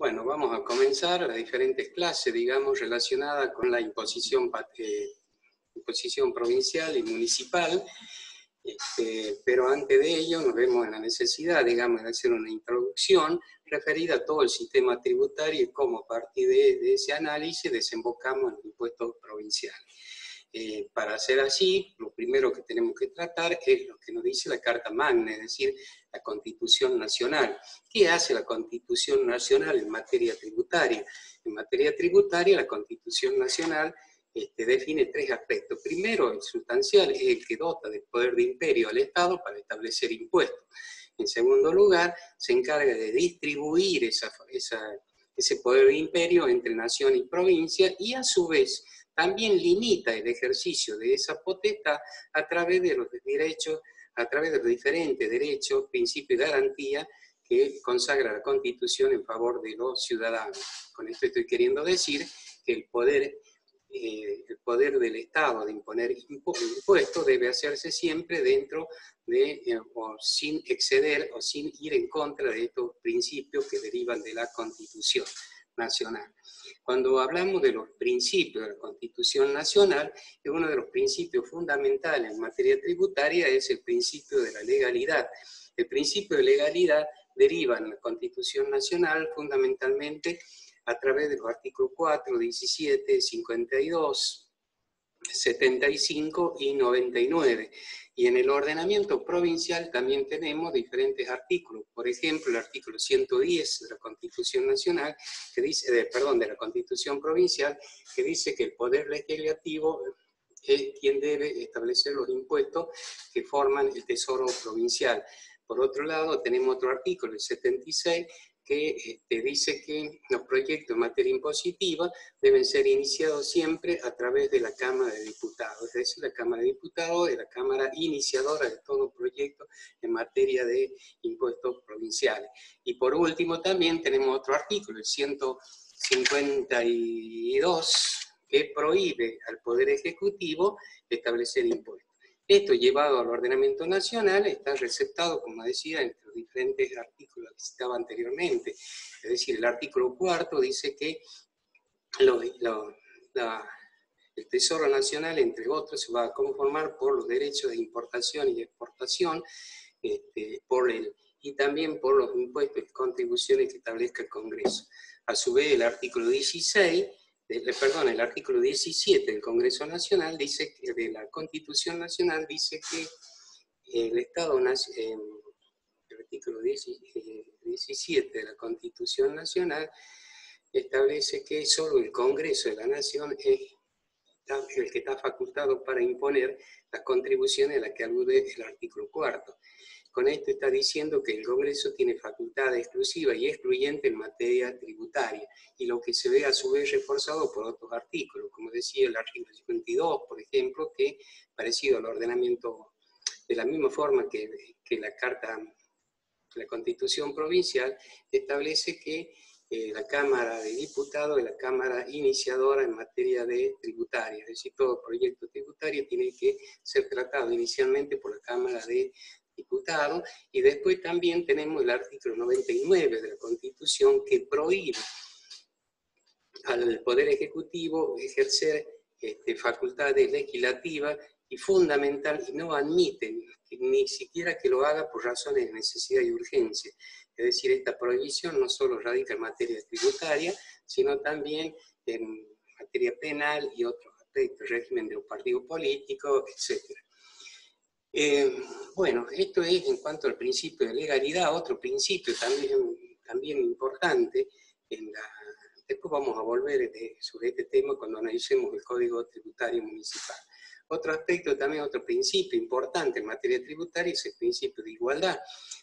Bueno, vamos a comenzar las diferentes clases, digamos, relacionadas con la imposición provincial y municipal, pero antes de ello nos vemos en la necesidad, digamos, de hacer una introducción referida a todo el sistema tributario y cómo a partir de ese análisis desembocamos en los impuestos provinciales. Para hacer así, lo primero que tenemos que tratar es lo que nos dice la Carta Magna, es decir, la Constitución Nacional. ¿Qué hace la Constitución Nacional en materia tributaria? En materia tributaria, la Constitución Nacional define tres aspectos. Primero, el sustancial es el que dota de poder de imperio al Estado para establecer impuestos. En segundo lugar, se encarga de distribuir ese poder de imperio entre nación y provincia y a su vez también limita el ejercicio de esa potestad a través de los derechos, a través de los diferentes derechos, principios y garantías que consagra la Constitución en favor de los ciudadanos. Con esto estoy queriendo decir que el poder del Estado de imponer impuestos debe hacerse siempre dentro de, o sin exceder o sin ir en contra de estos principios que derivan de la Constitución Nacional. Cuando hablamos de los principios de la Constitución Nacional, uno de los principios fundamentales en materia tributaria es el principio de la legalidad. El principio de legalidad deriva en la Constitución Nacional fundamentalmente a través de los artículos 4, 17, 52, 75 y 99. Y en el ordenamiento provincial también tenemos diferentes artículos. Por ejemplo, el artículo 110 de la Constitución Nacional, que dice, de la Constitución Provincial, que dice que el Poder Legislativo es quien debe establecer los impuestos que forman el Tesoro Provincial. Por otro lado, tenemos otro artículo, el 76, que dice que los proyectos en materia impositiva deben ser iniciados siempre a través de la Cámara de Diputados. Es decir, la Cámara de Diputados es la Cámara iniciadora de todo proyecto en materia de impuestos provinciales. Y por último también tenemos otro artículo, el 152, que prohíbe al Poder Ejecutivo establecer impuestos. Esto llevado al ordenamiento nacional está receptado, como decía, entre los diferentes artículos que citaba anteriormente. Es decir, el artículo 4 dice que el Tesoro Nacional, entre otros, se va a conformar por los derechos de importación y de exportación, y también por los impuestos y contribuciones que establezca el Congreso. A su vez, el artículo 17 del Congreso Nacional dice que de la Constitución Nacional dice que el Estado, el artículo 17 de la Constitución Nacional establece que solo el Congreso de la Nación es el que está facultado para imponer las contribuciones a las que alude el artículo 4. Con esto está diciendo que el Congreso tiene facultad exclusiva y excluyente en materia tributaria, y lo que se ve a su vez reforzado por otros artículos, como decía el artículo 52, por ejemplo, que parecido al ordenamiento, de la misma forma que la Constitución Provincial, establece que la Cámara de Diputados es la Cámara iniciadora en materia de tributaria, es decir, todo proyecto tributario tiene que ser tratado inicialmente por la Cámara de Diputados, y después también tenemos el artículo 99 de la Constitución que prohíbe al Poder Ejecutivo ejercer facultades legislativas y fundamental, y no admiten ni siquiera que lo haga por razones de necesidad y urgencia. Es decir, esta prohibición no solo radica en materia tributaria, sino también en materia penal y otros aspectos, régimen de los partidos políticos, etc. Bueno, esto es en cuanto al principio de legalidad. Otro principio también importante, después vamos a volver sobre este tema cuando analicemos el Código Tributario Municipal. Otro aspecto también, otro principio importante en materia tributaria es el principio de igualdad,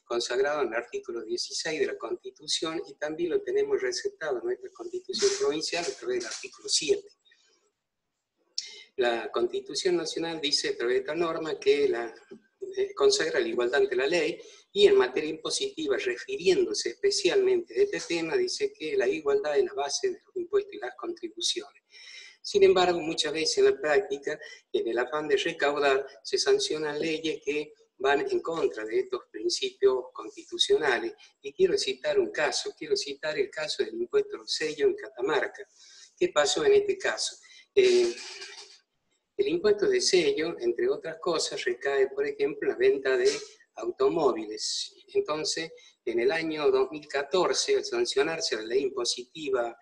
consagrado en el artículo 16 de la Constitución, y también lo tenemos receptado en nuestra Constitución Provincial a través del artículo 7. La Constitución Nacional dice a través de esta norma que consagra la igualdad ante la ley, y en materia impositiva, refiriéndose especialmente a este tema, dice que la igualdad es la base de los impuestos y las contribuciones. Sin embargo, muchas veces en la práctica, en el afán de recaudar, se sancionan leyes que van en contra de estos principios constitucionales. Y quiero citar un caso, quiero citar el caso del impuesto a los sellos en Catamarca. ¿Qué pasó en este caso? El impuesto de sello, entre otras cosas, recae, por ejemplo, en la venta de automóviles. Entonces, en el año 2014, al sancionarse la ley impositiva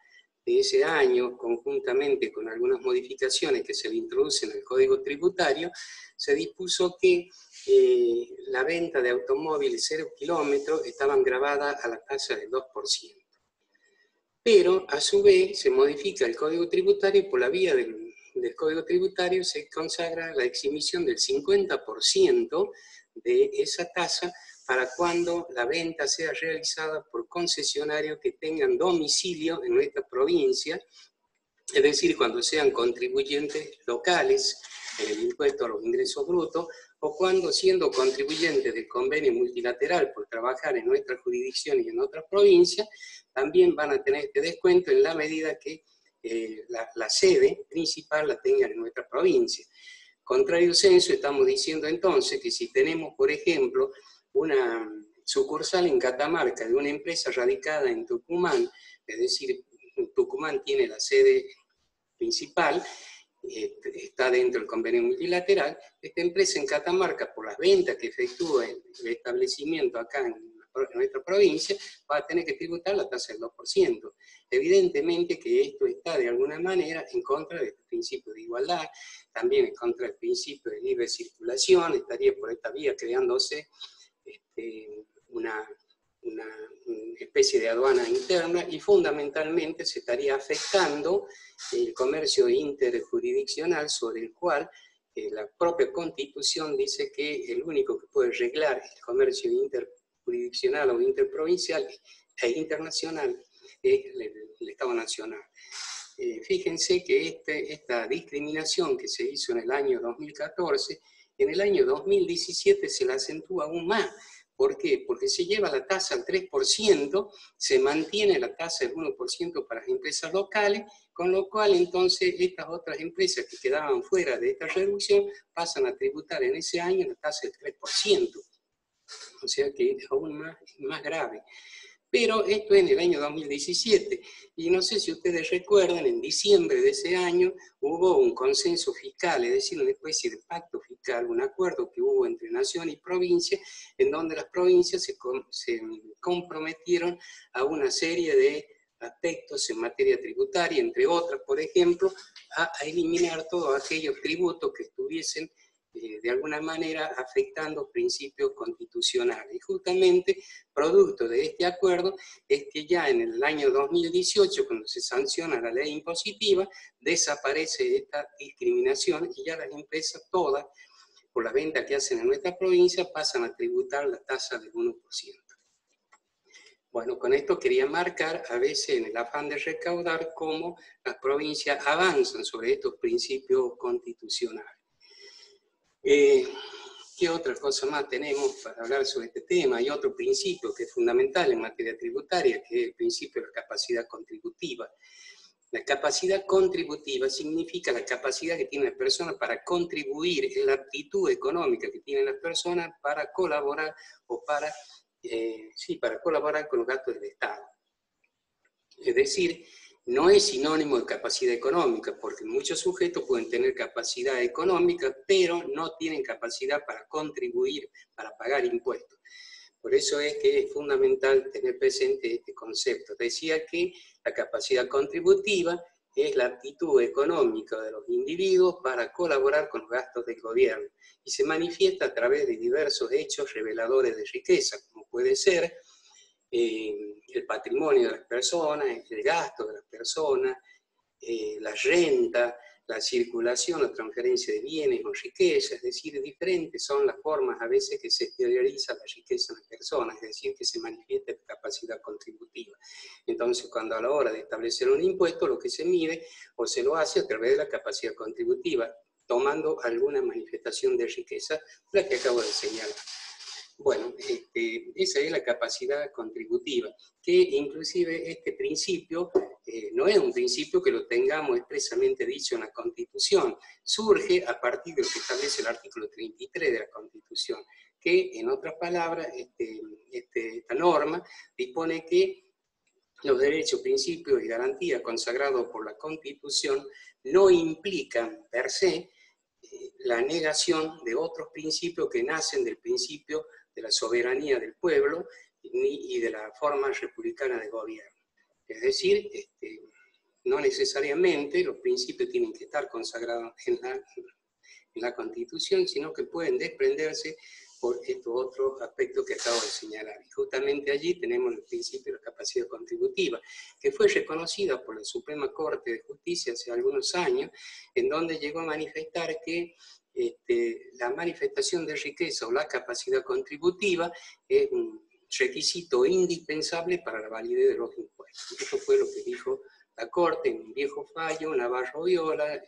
de ese año, conjuntamente con algunas modificaciones que se le introducen al Código Tributario, se dispuso que la venta de automóviles 0 kilómetros estaban grabadas a la tasa del 2%. Pero, a su vez, se modifica el Código Tributario y por la vía del Código Tributario se consagra la exhibición del 50% de esa tasa para cuando la venta sea realizada por concesionarios que tengan domicilio en nuestra provincia, es decir, cuando sean contribuyentes locales en el impuesto a los ingresos brutos, o cuando siendo contribuyentes del convenio multilateral por trabajar en nuestra jurisdicción y en otras provincias, también van a tener este descuento en la medida que la sede principal la tengan en nuestra provincia. Contrario censo, estamos diciendo entonces que si tenemos, por ejemplo, una sucursal en Catamarca de una empresa radicada en Tucumán, es decir, Tucumán tiene la sede principal, está dentro del convenio multilateral, esta empresa en Catamarca, por las ventas que efectúa el establecimiento acá en nuestra provincia, va a tener que tributar la tasa del 2%. Evidentemente que esto está de alguna manera en contra del principio de igualdad, también en contra del principio de libre circulación, estaría por esta vía creándose una especie de aduana interna y fundamentalmente se estaría afectando el comercio interjurisdiccional sobre el cual la propia Constitución dice que el único que puede reglar el comercio interjurisdiccional o interprovincial e internacional es el Estado Nacional. Fíjense que esta discriminación que se hizo en el año 2014, en el año 2017 se la acentúa aún más. ¿Por qué? Porque se lleva la tasa al 3%, se mantiene la tasa del 1% para las empresas locales, con lo cual entonces estas otras empresas que quedaban fuera de esta reducción pasan a tributar en ese año la tasa del 3%. O sea que es aún más grave. Pero esto es en el año 2017, y no sé si ustedes recuerdan, en diciembre de ese año hubo un consenso fiscal, es decir, una especie de pacto fiscal, un acuerdo que hubo entre nación y provincia, en donde las provincias se comprometieron a una serie de aspectos en materia tributaria, entre otras, por ejemplo, a eliminar todos aquellos tributos que estuviesen de alguna manera afectando principios constitucionales. Y justamente, producto de este acuerdo, es que ya en el año 2018, cuando se sanciona la ley impositiva, desaparece esta discriminación y ya las empresas todas, por la venta que hacen en nuestra provincia, pasan a tributar la tasa del 1%. Bueno, con esto quería marcar, a veces en el afán de recaudar, cómo las provincias avanzan sobre estos principios constitucionales. ¿Qué otra cosa más tenemos para hablar sobre este tema? Hay otro principio que es fundamental en materia tributaria, que es el principio de la capacidad contributiva. La capacidad contributiva significa la capacidad que tiene la persona para contribuir, es la aptitud económica que tienen las personas para colaborar o para colaborar con los gastos del Estado. Es decir, no es sinónimo de capacidad económica, porque muchos sujetos pueden tener capacidad económica, pero no tienen capacidad para contribuir, para pagar impuestos. Por eso es que es fundamental tener presente este concepto. Decía que la capacidad contributiva es la aptitud económica de los individuos para colaborar con los gastos del gobierno y se manifiesta a través de diversos hechos reveladores de riqueza, como puede ser el patrimonio de las personas, el gasto de las personas, la renta, la circulación o transferencia de bienes o riqueza, es decir, diferentes son las formas a veces que se exterioriza la riqueza en las personas, es decir, que se manifiesta la capacidad contributiva. Entonces, cuando a la hora de establecer un impuesto, lo que se mide o se lo hace a través de la capacidad contributiva, tomando alguna manifestación de riqueza, la que acabo de señalar. Bueno, esa es la capacidad contributiva, que inclusive este principio no es un principio que lo tengamos expresamente dicho en la Constitución, surge a partir de lo que establece el artículo 33 de la Constitución, que, en otras palabras, esta norma dispone que los derechos, principios y garantías consagrados por la Constitución no implican per se la negación de otros principios que nacen del principio de la soberanía del pueblo y de la forma republicana de gobierno. Es decir, no necesariamente los principios tienen que estar consagrados en la Constitución, sino que pueden desprenderse por estos otros aspectos que acabo de señalar. Y justamente allí tenemos el principio de la capacidad contributiva, que fue reconocida por la Suprema Corte de Justicia hace algunos años, en donde llegó a manifestar que la manifestación de riqueza o la capacidad contributiva es un requisito indispensable para la validez de los impuestos. Esto fue lo que dijo la Corte en un viejo fallo, Navarro-Viola,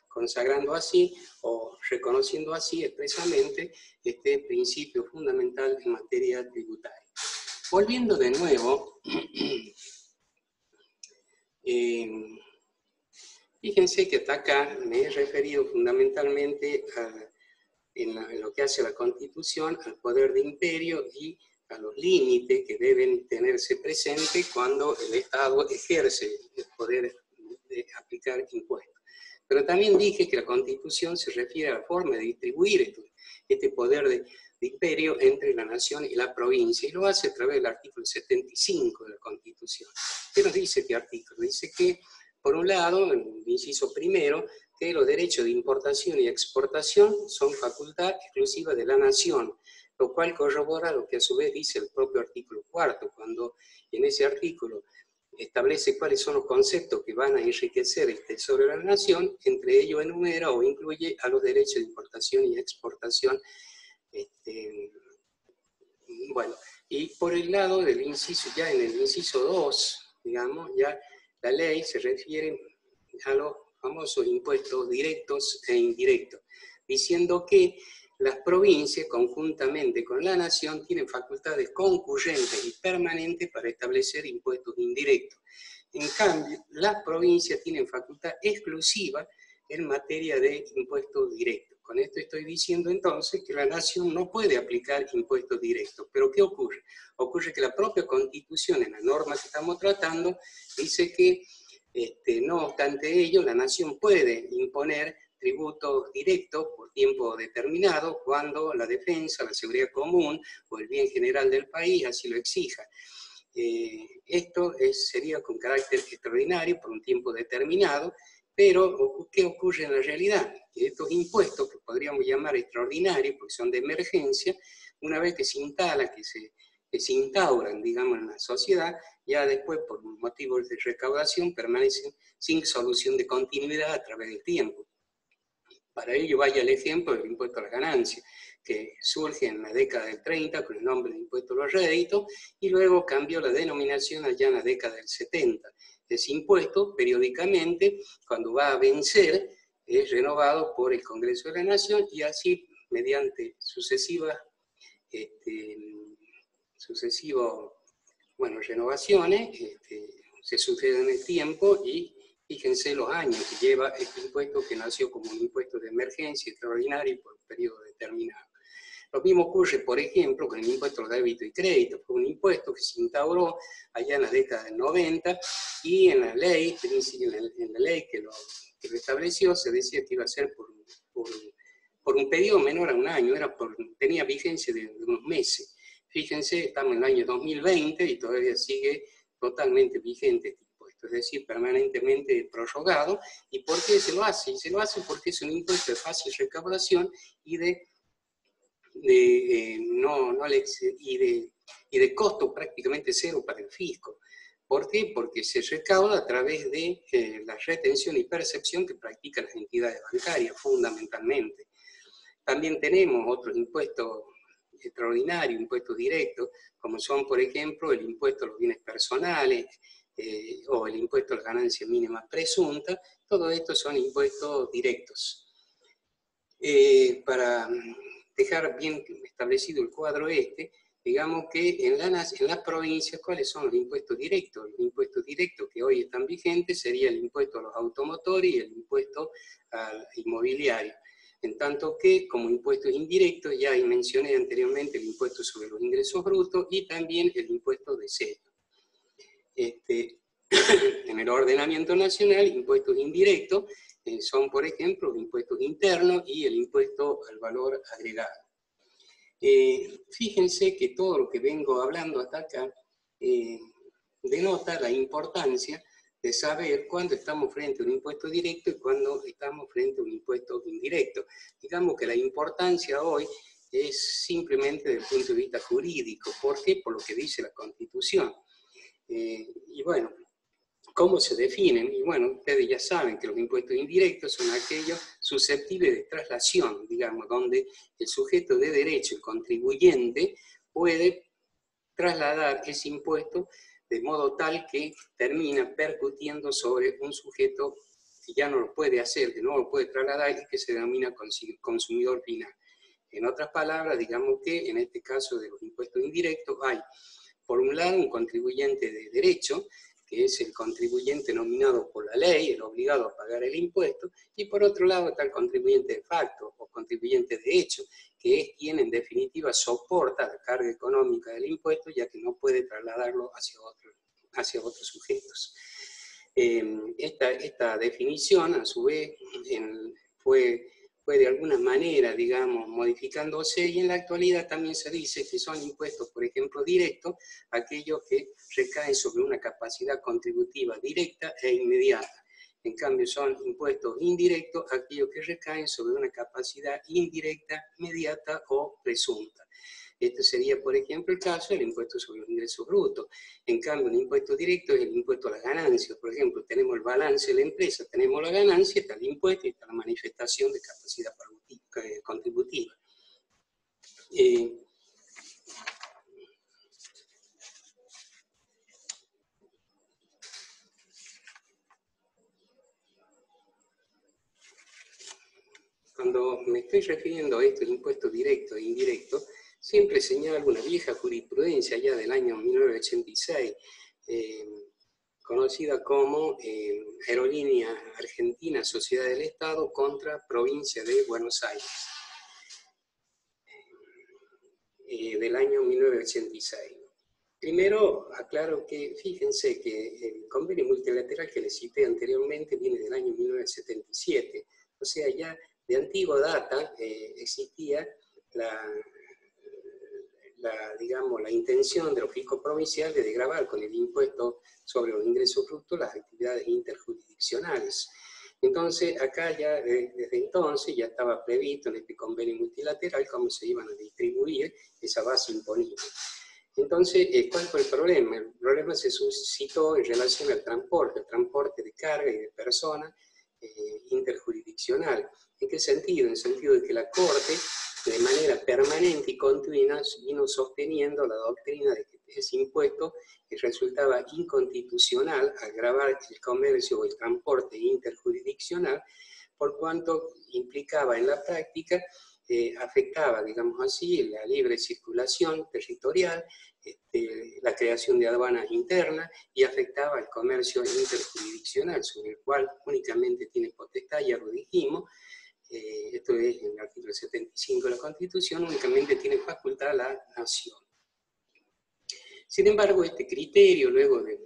consagrando así o reconociendo así expresamente este principio fundamental en materia tributaria. Volviendo de nuevo, fíjense que hasta acá me he referido fundamentalmente en lo que hace la Constitución al poder de imperio y a los límites que deben tenerse presentes cuando el Estado ejerce el poder de aplicar impuestos. Pero también dije que la Constitución se refiere a la forma de distribuir este poder de imperio entre la nación y la provincia, y lo hace a través del artículo 75 de la Constitución. ¿Qué nos dice este artículo? Dice que, por un lado, en el inciso primero, que los derechos de importación y exportación son facultad exclusiva de la nación, lo cual corrobora lo que a su vez dice el propio artículo cuarto, cuando en ese artículo establece cuáles son los conceptos que van a enriquecer el tesoro de la nación, entre ellos enumera o incluye a los derechos de importación y exportación. Bueno, y por el lado del inciso, ya en el inciso 2, digamos, ya la ley se refiere a los famosos impuestos directos e indirectos, diciendo que las provincias, conjuntamente con la nación, tienen facultades concurrentes y permanentes para establecer impuestos indirectos. En cambio, las provincias tienen facultad exclusiva en materia de impuestos directos. Con esto estoy diciendo entonces que la nación no puede aplicar impuestos directos. ¿Pero qué ocurre? Ocurre que la propia Constitución, en la norma que estamos tratando, dice que no obstante ello, la nación puede imponer tributos directos por tiempo determinado cuando la defensa, la seguridad común o el bien general del país así lo exija. Esto sería con carácter extraordinario por un tiempo determinado, pero ¿qué ocurre en la realidad? Que estos impuestos, que podríamos llamar extraordinarios porque son de emergencia, una vez que se instalan, que se instauran, digamos, en la sociedad, ya después, por motivos de recaudación, permanecen sin solución de continuidad a través del tiempo. Para ello vaya el ejemplo del impuesto a la ganancia, que surge en la década del 30 con el nombre de impuesto a los réditos, y luego cambió la denominación allá en la década del 70. Ese impuesto, periódicamente, cuando va a vencer, es renovado por el Congreso de la Nación, y así, mediante sucesivas renovaciones, se suceden en el tiempo, y fíjense los años que lleva este impuesto, que nació como un impuesto de emergencia extraordinario por un periodo determinado. Lo mismo ocurre, por ejemplo, con el impuesto de débito y crédito. Fue un impuesto que se instauró allá en la década del 90, y en la ley, que lo estableció, se decía que iba a ser por un periodo menor a un año, tenía vigencia de unos meses. Fíjense, estamos en el año 2020 y todavía sigue totalmente vigente este impuesto, es decir, permanentemente prorrogado. ¿Y por qué se lo hace? Y se lo hace porque es un impuesto de fácil recaudación y de costo prácticamente cero para el fisco. ¿Por qué? Porque se recauda a través de la retención y percepción que practican las entidades bancarias, fundamentalmente. También tenemos otros impuestos extraordinarios, impuestos directos, como son, por ejemplo, el impuesto a los bienes personales o el impuesto a las ganancias mínimas presuntas. Todo esto son impuestos directos. Para dejar bien establecido el cuadro digamos que en las provincias, ¿cuáles son los impuestos directos? Los impuestos directos que hoy están vigentes sería el impuesto a los automotores y el impuesto al inmobiliario. En tanto que, como impuestos indirectos, ya mencioné anteriormente el impuesto sobre los ingresos brutos y también el impuesto de sello. En el ordenamiento nacional, impuestos indirectos son, por ejemplo, los impuestos internos y el impuesto al valor agregado. Fíjense que todo lo que vengo hablando hasta acá denota la importancia de saber cuándo estamos frente a un impuesto directo y cuándo estamos frente a un impuesto indirecto. Digamos que la importancia hoy es simplemente desde el punto de vista jurídico. ¿Por qué? Por lo que dice la Constitución. Y bueno, ¿cómo se definen? Y bueno, ustedes ya saben que los impuestos indirectos son aquellos susceptibles de traslación, digamos, donde el sujeto de derecho, el contribuyente, puede trasladar ese impuesto de modo tal que termina percutiendo sobre un sujeto que ya no lo puede hacer, que no lo puede trasladar y que se denomina consumidor final. En otras palabras, digamos que en este caso de los impuestos indirectos hay, por un lado, un contribuyente de derecho, que es el contribuyente nominado por la ley, el obligado a pagar el impuesto, y por otro lado está el contribuyente de facto o contribuyente de hecho, que es quien en definitiva soporta la carga económica del impuesto, ya que no puede trasladarlo hacia otros sujetos. Esta definición, a su vez, fue de alguna manera, digamos, modificándose, y en la actualidad también se dice que son impuestos, por ejemplo, directos, aquellos que recaen sobre una capacidad contributiva directa e inmediata. En cambio, son impuestos indirectos, aquellos que recaen sobre una capacidad indirecta, inmediata o presunta. Este sería, por ejemplo, el caso del impuesto sobre los ingresos brutos. En cambio, un impuesto directo es el impuesto a las ganancias. Por ejemplo, tenemos el balance de la empresa, tenemos la ganancia, está el impuesto y está la manifestación de capacidad contributiva. Cuando me estoy refiriendo a estos impuestos directos e indirectos, siempre señalo una vieja jurisprudencia ya del año 1986, conocida como Aerolínea Argentina Sociedad del Estado contra Provincia de Buenos Aires, del año 1986. Primero, aclaro que, fíjense que el convenio multilateral que les cité anteriormente viene del año 1977, o sea, ya de antigua data existía digamos, la intención de los fiscos provinciales de gravar con el impuesto sobre los ingresos brutos las actividades interjurisdiccionales. Entonces, acá ya, desde entonces, ya estaba previsto en este convenio multilateral cómo se iban a distribuir esa base imponible. Entonces, ¿cuál fue el problema? El problema se suscitó en relación al transporte de carga y de personas interjurisdiccional. ¿En qué sentido? En el sentido de que la Corte, de manera permanente y continua, vino sosteniendo la doctrina de que ese impuesto resultaba inconstitucional al gravar el comercio o el transporte interjurisdiccional, por cuanto implicaba en la práctica, afectaba, digamos así, la libre circulación territorial, la creación de aduanas internas, y afectaba el comercio interjurisdiccional, sobre el cual únicamente tiene potestad, ya lo dijimos, esto es en el artículo 75 de la Constitución, únicamente tiene facultad la nación. Sin embargo, este criterio, luego de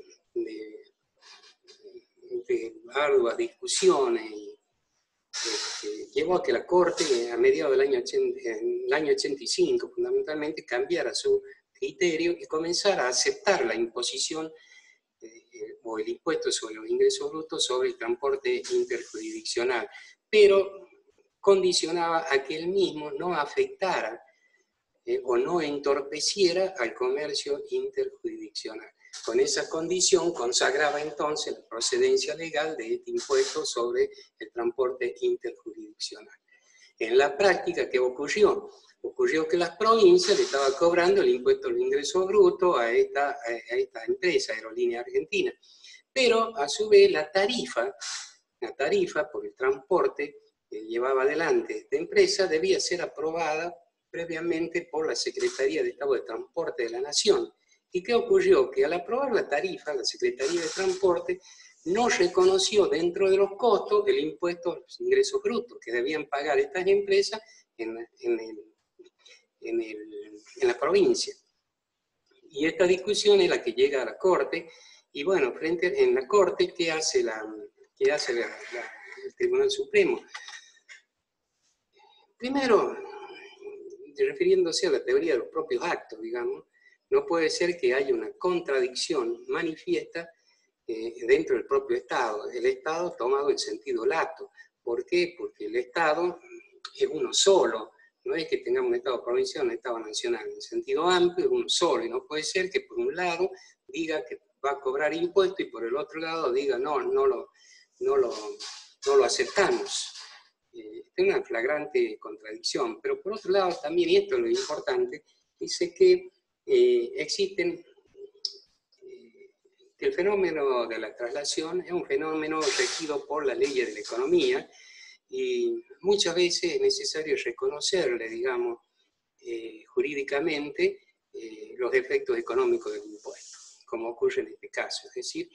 arduas discusiones, llevó a que la Corte, a mediados del año 85, fundamentalmente, cambiara su criterio y comenzara a aceptar la imposición o el impuesto sobre los ingresos brutos sobre el transporte interjurisdiccional, pero condicionaba a que el mismo no afectara o no entorpeciera al comercio interjurisdiccional. Con esa condición consagraba entonces la procedencia legal de este impuesto sobre el transporte interjurisdiccional. En la práctica, ¿qué ocurrió? Ocurrió que las provincias le estaban cobrando el impuesto al ingreso bruto a esta empresa, Aerolínea Argentina. Pero, a su vez, la tarifa por el transporte que llevaba adelante esta empresa debía ser aprobada previamente por la Secretaría de Estado de Transporte de la Nación. ¿Y qué ocurrió? Que al aprobar la tarifa, la Secretaría de Transporte no reconoció dentro de los costos el impuesto a los ingresos brutos que debían pagar estas empresas en la provincia. Y esta discusión es la que llega a la Corte, y bueno, en la Corte, ¿qué hace el Tribunal Supremo? Primero, refiriéndose a la teoría de los propios actos, digamos, no puede ser que haya una contradicción manifiesta dentro del propio Estado. El Estado tomado en sentido lato. ¿Por qué? Porque el Estado es uno solo. No es que tengamos un Estado provincial o un Estado nacional. En sentido amplio es uno solo. Y no puede ser que por un lado diga que va a cobrar impuestos y por el otro lado diga no lo aceptamos. Es una flagrante contradicción. Pero por otro lado también, y esto es lo importante, dice que existen... que el fenómeno de la traslación es un fenómeno regido por las leyes de la economía y muchas veces es necesario reconocerle, digamos, jurídicamente los efectos económicos del impuesto, como ocurre en este caso. Es decir,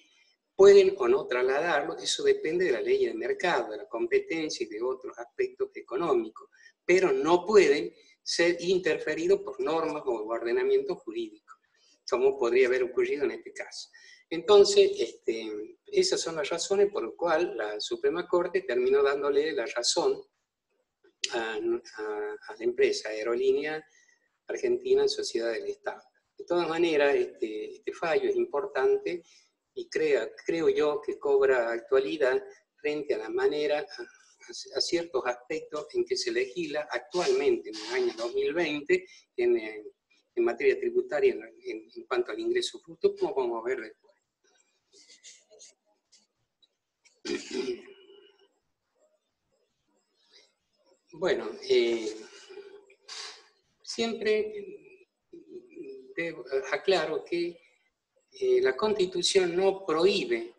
pueden o no trasladarlo, eso depende de la ley del mercado, de la competencia y de otros aspectos económicos, pero no pueden ser interferidos por normas o ordenamientos jurídicos, como podría haber ocurrido en este caso. Entonces, esas son las razones por las cuales la Suprema Corte terminó dándole la razón a la empresa Aerolínea Argentina en Sociedad del Estado. De todas maneras, este fallo es importante y creo yo que cobra actualidad frente a la manera, a ciertos aspectos en que se legisla actualmente, en el año 2020, en materia tributaria en cuanto al ingreso bruto, como vamos a ver después. Bueno, siempre aclaro que la Constitución no prohíbe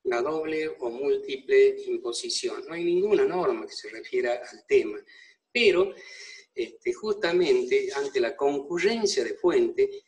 la doble o múltiple imposición. No hay ninguna norma que se refiera al tema, pero justamente ante la concurrencia de fuentes,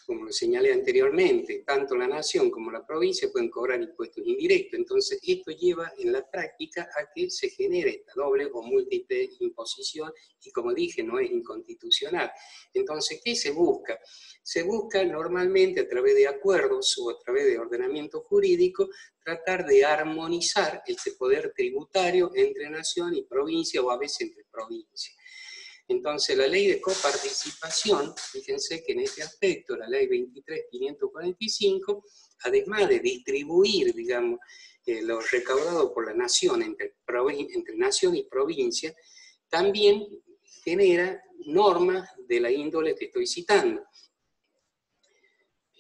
como lo señalé anteriormente, tanto la nación como la provincia pueden cobrar impuestos indirectos. Entonces, esto lleva en la práctica a que se genere esta doble o múltiple imposición y, como dije, no es inconstitucional. Entonces, ¿qué se busca? Se busca normalmente a través de acuerdos o a través de ordenamiento jurídico tratar de armonizar este poder tributario entre nación y provincia o a veces entre provincias. Entonces, la ley de coparticipación, fíjense que en este aspecto, la ley 23.545, además de distribuir, digamos, lo recaudado por la nación entre nación y provincia, también genera normas de la índole que estoy citando.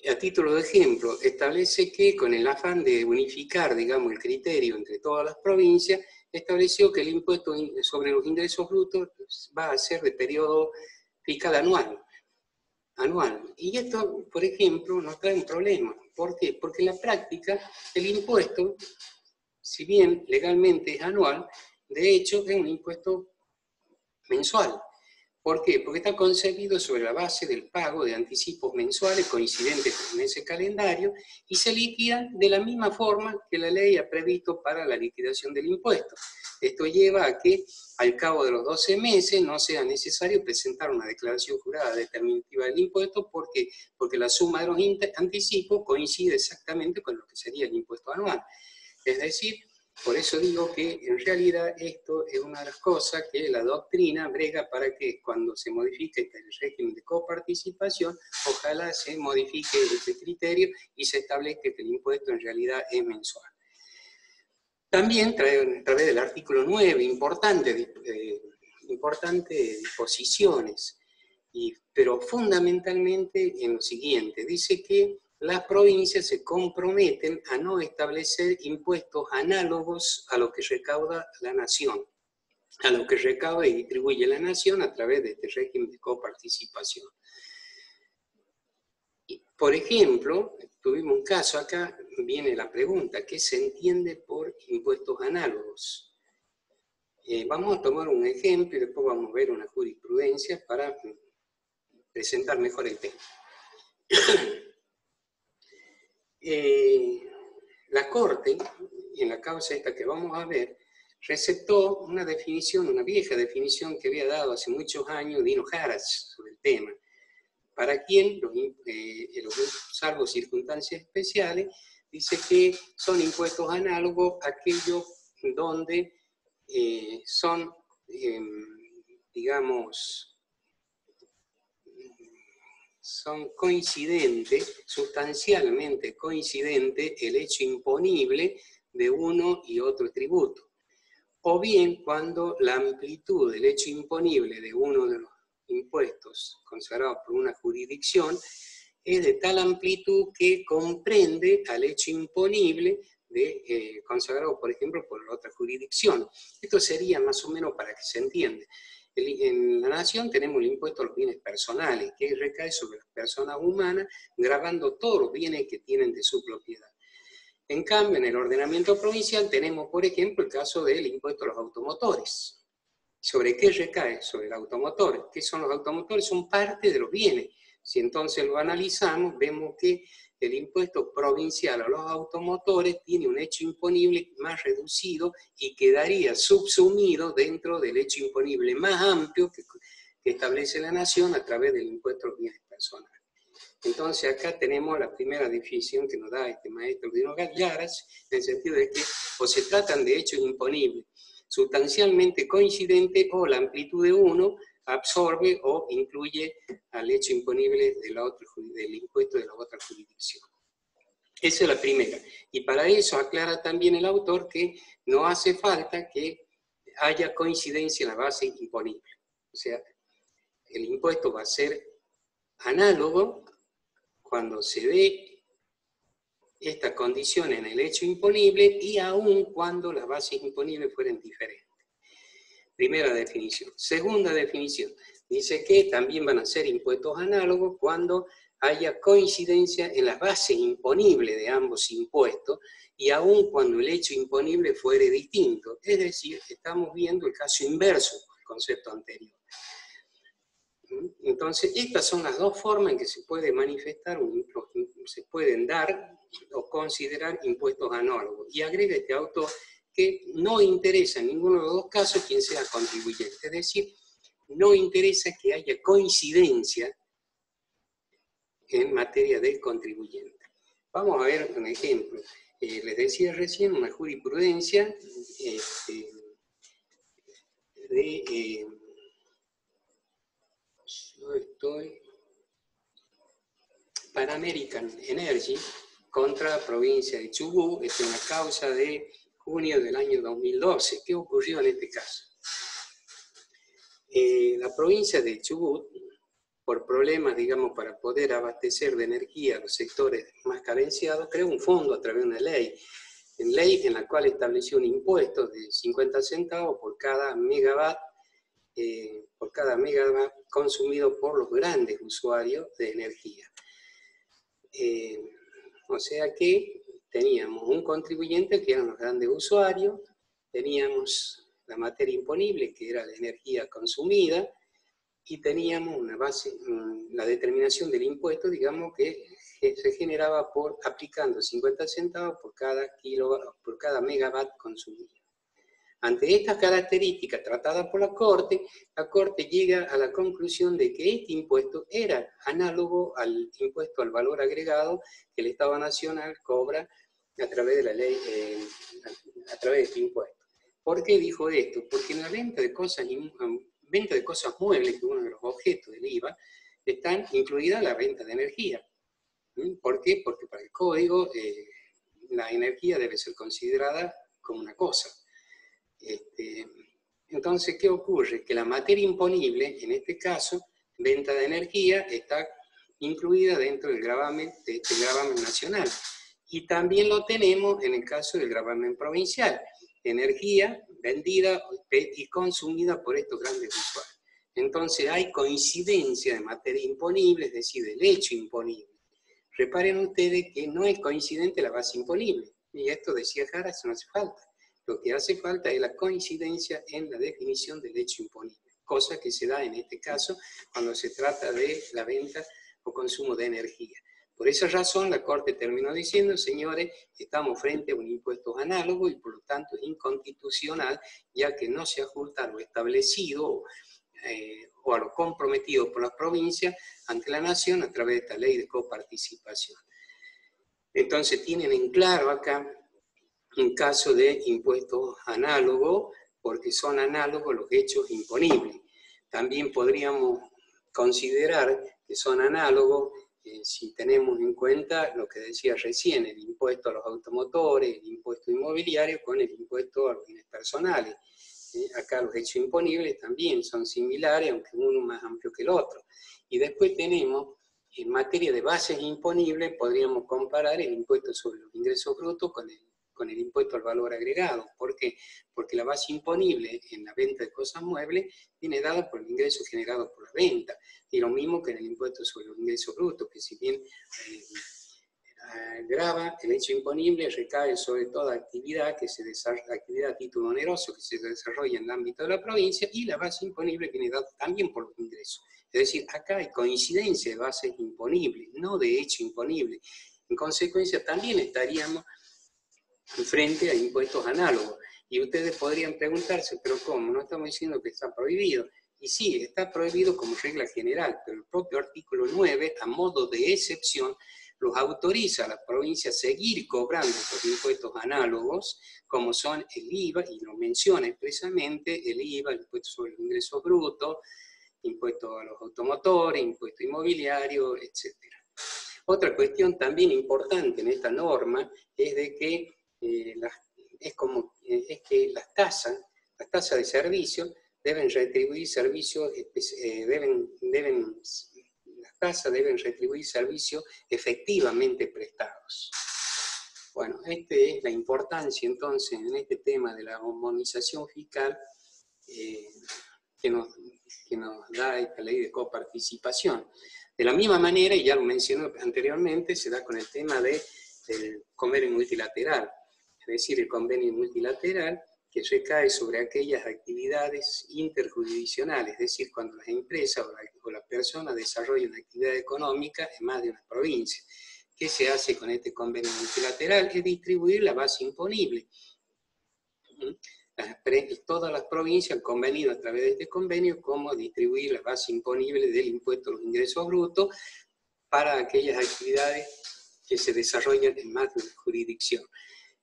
A título de ejemplo, establece que con el afán de unificar, digamos, el criterio entre todas las provincias, estableció que el impuesto sobre los ingresos brutos va a ser de periodo fiscal anual. Y esto, por ejemplo, nos trae un problema. ¿Por qué? Porque en la práctica el impuesto, si bien legalmente es anual, de hecho es un impuesto mensual. ¿Por qué? Porque está concebido sobre la base del pago de anticipos mensuales coincidentes con ese calendario y se liquidan de la misma forma que la ley ha previsto para la liquidación del impuesto. Esto lleva a que al cabo de los 12 meses no sea necesario presentar una declaración jurada determinativa del impuesto porque la suma de los anticipos coincide exactamente con lo que sería el impuesto anual. Es decir, por eso digo que en realidad esto es una de las cosas que la doctrina brega para que cuando se modifique el régimen de coparticipación, ojalá se modifique este criterio y se establezca que el impuesto en realidad es mensual. También trae a través del artículo 9 importantes disposiciones, pero fundamentalmente en lo siguiente, dice que las provincias se comprometen a no establecer impuestos análogos a lo que recauda la nación, a lo que recauda y distribuye la nación a través de este régimen de coparticipación. Por ejemplo, tuvimos un caso acá, viene la pregunta, ¿qué se entiende por impuestos análogos? Vamos a tomar un ejemplo y después vamos a ver una jurisprudencia para presentar mejor el tema. La Corte, en la causa esta que vamos a ver, receptó una definición, una vieja definición que había dado hace muchos años Dino Haras sobre el tema, para quien, salvo circunstancias especiales, dice que son impuestos análogos a aquellos donde son, digamos, son coincidentes, sustancialmente coincidente el hecho imponible de uno y otro tributo. O bien cuando la amplitud del hecho imponible de uno de los impuestos consagrados por una jurisdicción es de tal amplitud que comprende al hecho imponible consagrado, por ejemplo, por otra jurisdicción. Esto sería más o menos para que se entienda. En la nación tenemos el impuesto a los bienes personales, que recae sobre las personas humanas, gravando todos los bienes que tienen de su propiedad. En cambio, en el ordenamiento provincial tenemos, por ejemplo, el caso del impuesto a los automotores. ¿Sobre qué recae? Sobre el automotor. ¿Qué son los automotores? Son parte de los bienes. Si entonces lo analizamos, vemos que el impuesto provincial a los automotores tiene un hecho imponible más reducido y quedaría subsumido dentro del hecho imponible más amplio que establece la nación a través del impuesto a los bienes personales. Entonces acá tenemos la primera definición que nos da este maestro Dino Haras, en el sentido de que o se tratan de hechos imponibles sustancialmente coincidentes o la amplitud de uno absorbe o incluye al hecho imponible del impuesto de la otra jurisdicción. Esa es la primera. Y para eso aclara también el autor que no hace falta que haya coincidencia en la base imponible. O sea, el impuesto va a ser análogo cuando se dé esta condición en el hecho imponible y aun cuando las bases imponibles fueran diferentes. Primera definición. Segunda definición. Dice que también van a ser impuestos análogos cuando haya coincidencia en las bases imponibles de ambos impuestos y aun cuando el hecho imponible fuere distinto. Es decir, estamos viendo el caso inverso del concepto anterior. Entonces, estas son las dos formas en que se puede manifestar, se pueden dar o considerar impuestos análogos. Y agrega este autor que no interesa en ninguno de los dos casos quien sea contribuyente. Es decir, no interesa que haya coincidencia en materia del contribuyente. Vamos a ver un ejemplo. Les decía recién una jurisprudencia yo estoy Pan American Energy contra la provincia de Chubut. Esta es una causa de junio del año 2012. ¿Qué ocurrió en este caso? La provincia de Chubut, por problemas, digamos, para poder abastecer de energía a los sectores más carenciados, creó un fondo a través de una ley en la cual estableció un impuesto de 50 centavos por cada megawatt consumido por los grandes usuarios de energía. O sea que teníamos un contribuyente que eran los grandes usuarios, teníamos la materia imponible que era la energía consumida y teníamos una base, la determinación del impuesto, digamos que se generaba aplicando 50 centavos por cada megawatt consumido. Ante estas características tratadas por la Corte llega a la conclusión de que este impuesto era análogo al impuesto al valor agregado que el Estado Nacional cobra a través de la ley, a través de este impuesto. ¿Por qué dijo esto? Porque en la venta de cosas muebles, que es uno de los objetos del IVA, están incluidas la venta de energía. ¿Por qué? Porque para el código la energía debe ser considerada como una cosa. Entonces, ¿qué ocurre? Que la materia imponible, en este caso, venta de energía, está incluida dentro del gravamen, de este gravamen nacional. Y también lo tenemos en el caso del gravamen provincial. Energía vendida y consumida por estos grandes usuarios. Entonces, hay coincidencia de materia imponible, es decir, del hecho imponible. Reparen ustedes que no es coincidente la base imponible. Y esto decía Haras, no hace falta. Lo que hace falta es la coincidencia en la definición del hecho imponible, cosa que se da en este caso cuando se trata de la venta o consumo de energía. Por esa razón, la Corte terminó diciendo, señores, estamos frente a un impuesto análogo y por lo tanto es inconstitucional, ya que no se ajusta a lo establecido o a lo comprometido por las provincias ante la nación a través de esta ley de coparticipación. Entonces tienen en claro acá un caso de impuesto análogo, porque son análogos los hechos imponibles. También podríamos considerar que son análogos si tenemos en cuenta lo que decía recién, el impuesto a los automotores, el impuesto inmobiliario con el impuesto a los bienes personales. Acá los hechos imponibles también son similares, aunque uno más amplio que el otro. Y después tenemos, en materia de bases imponibles, podríamos comparar el impuesto sobre los ingresos brutos con el impuesto al valor agregado. ¿Por qué? Porque la base imponible en la venta de cosas muebles viene dada por el ingreso generado por la venta. Y lo mismo que en el impuesto sobre los ingresos brutos, que si bien grava, el hecho imponible recae sobre toda actividad actividad a título oneroso que se desarrolla en el ámbito de la provincia, y la base imponible viene dada también por los ingresos. Es decir, acá hay coincidencia de bases imponibles, no de hecho imponible. En consecuencia, también estaríamos frente a impuestos análogos. Y ustedes podrían preguntarse, pero ¿cómo? No estamos diciendo que está prohibido. Y sí, está prohibido como regla general, pero el propio artículo 9, a modo de excepción, los autoriza a las provincias a seguir cobrando estos impuestos análogos, como son el IVA, y lo menciona expresamente, el IVA, el impuesto sobre los ingresos brutos, impuesto a los automotores, impuesto inmobiliario, etc. Otra cuestión también importante en esta norma es de que las tasas de servicio deben retribuir servicios, las tasas deben retribuir servicios efectivamente prestados. Bueno, esta es la importancia entonces en este tema de la armonización fiscal que nos da esta ley de coparticipación. De la misma manera, y ya lo mencioné anteriormente, se da con el tema del convenio multilateral. Es decir, el convenio multilateral que recae sobre aquellas actividades interjurisdiccionales, es decir, cuando las empresas o la persona desarrollan una actividad económica en más de una provincia. ¿Qué se hace con este convenio multilateral? Es distribuir la base imponible. Todas las provincias han convenido a través de este convenio cómo distribuir la base imponible del impuesto a los ingresos brutos para aquellas actividades que se desarrollan en más de una jurisdicción.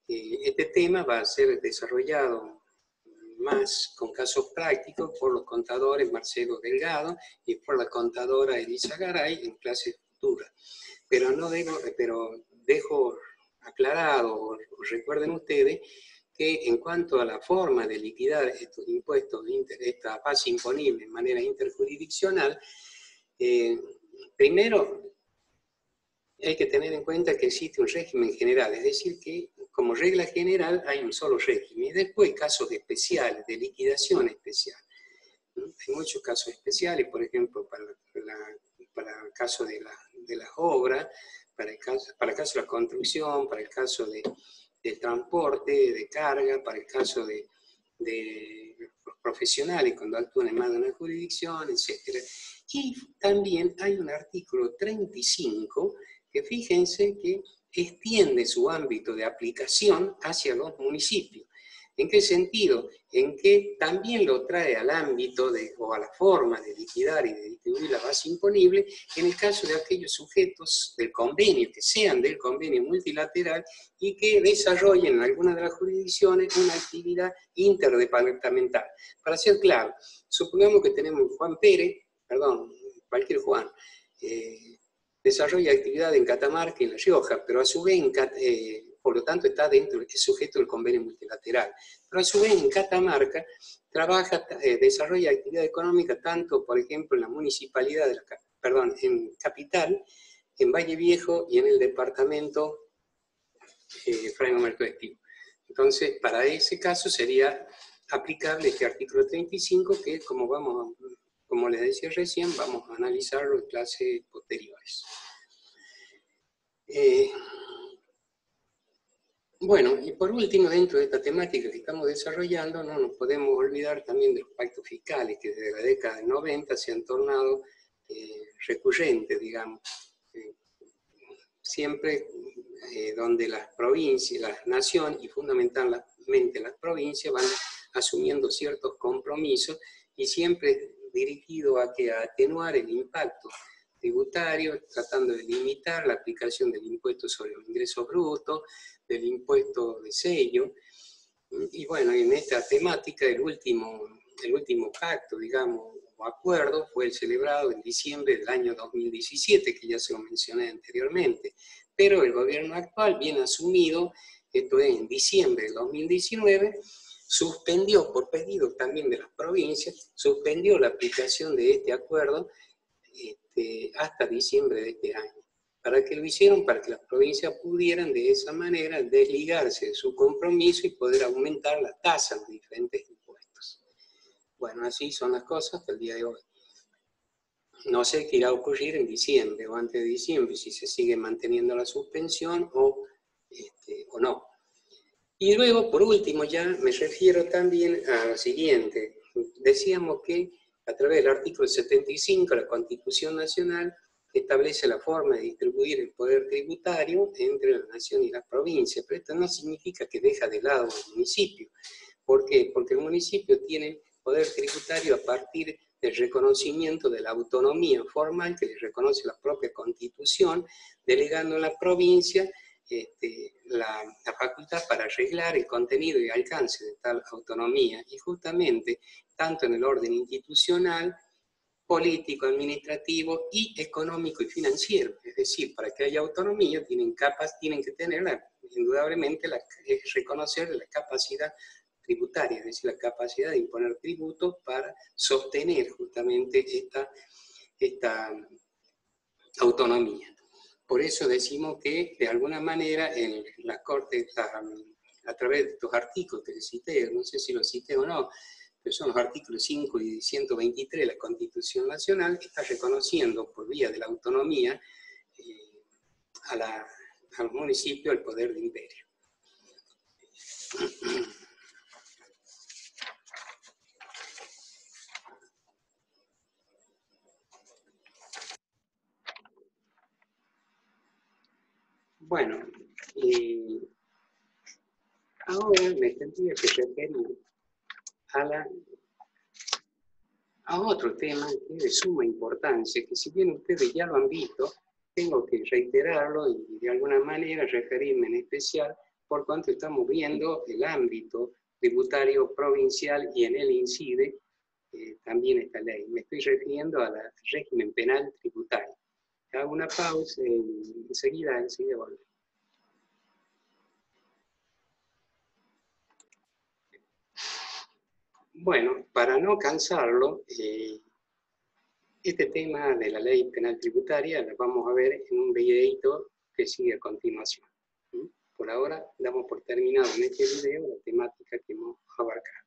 Este tema va a ser desarrollado más con casos prácticos por los contadores Marcelo Delgado y por la contadora Elisa Garay en clases futuras. Pero dejo aclarado, o recuerden ustedes, que en cuanto a la forma de liquidar estos impuestos, esta base imponible en manera interjurisdiccional, primero hay que tener en cuenta que existe un régimen general, es decir, que como regla general hay un solo régimen, y después casos especiales, de liquidación especial. Hay muchos casos especiales, por ejemplo, para el caso de las obras, para el caso de la construcción, para el caso del transporte, de carga, para el caso de los profesionales cuando actúan en más de una jurisdicción, etc. Y también hay un artículo 35 que fíjense que extiende su ámbito de aplicación hacia los municipios. ¿En qué sentido? En que también lo trae al ámbito o a la forma de liquidar y de distribuir la base imponible en el caso de aquellos sujetos del convenio, que sean del convenio multilateral y que desarrollen en alguna de las jurisdicciones una actividad interdepartamental. Para ser claro, supongamos que tenemos cualquier Juan, desarrolla actividad en Catamarca y en La Rioja, pero a su vez por lo tanto está es sujeto del convenio multilateral. Pero a su vez en Catamarca desarrolla actividad económica tanto, por ejemplo, en la municipalidad en Capital, en Valle Viejo y en el departamento Fray Marco Estivo. Entonces, para ese caso sería aplicable este artículo 35 que, como les decía recién, vamos a analizarlo en clases posteriores. Bueno, y por último, dentro de esta temática que estamos desarrollando, no nos podemos olvidar también de los pactos fiscales que desde la década del 90 se han tornado recurrentes, digamos. siempre donde las provincias, la nación y fundamentalmente las provincias van asumiendo ciertos compromisos y siempre dirigido a atenuar el impacto tributario, tratando de limitar la aplicación del impuesto sobre los ingresos brutos, del impuesto de sello. Y bueno, en esta temática el último pacto, digamos, o acuerdo fue el celebrado en diciembre del año 2017, que ya se lo mencioné anteriormente. Pero el gobierno actual, bien asumido, esto es en diciembre del 2019, suspendió, por pedido también de las provincias, suspendió la aplicación de este acuerdo hasta diciembre de este año. ¿Para qué lo hicieron? Para que las provincias pudieran de esa manera desligarse de su compromiso y poder aumentar la tasa de los diferentes impuestos. Bueno, así son las cosas hasta el día de hoy. No sé qué irá a ocurrir en diciembre o antes de diciembre, si se sigue manteniendo la suspensión o no. Y luego, por último, ya me refiero también a lo siguiente. Decíamos que a través del artículo 75 de la Constitución Nacional establece la forma de distribuir el poder tributario entre la nación y las provincias, pero esto no significa que deja de lado el municipio. ¿Por qué? Porque el municipio tiene poder tributario a partir del reconocimiento de la autonomía formal que le reconoce la propia Constitución, delegando a la provincia la facultad para arreglar el contenido y alcance de tal autonomía. Y justamente, tanto en el orden institucional, político, administrativo y económico y financiero. Es decir, para que haya autonomía tienen que tener indudablemente reconocer la capacidad tributaria, es decir, la capacidad de imponer tributos para sostener justamente esta autonomía. Por eso decimos que, de alguna manera, en las Cortes, a través de estos artículos que les cité, no sé si los cité o no, pero son los artículos 5 y 123 de la Constitución Nacional, que está reconociendo por vía de la autonomía a los municipios el poder de imperio. Bueno, ahora me tendría que referir a otro tema que es de suma importancia, que si bien ustedes ya lo han visto, tengo que reiterarlo y de alguna manera referirme en especial por cuanto estamos viendo el ámbito tributario provincial y en él incide también esta ley. Me estoy refiriendo al régimen penal tributario. Hago una pausa y enseguida volvemos. Bueno, para no cansarlo, este tema de la ley penal tributaria lo vamos a ver en un videito que sigue a continuación. Por ahora damos por terminado en este video la temática que hemos abarcado.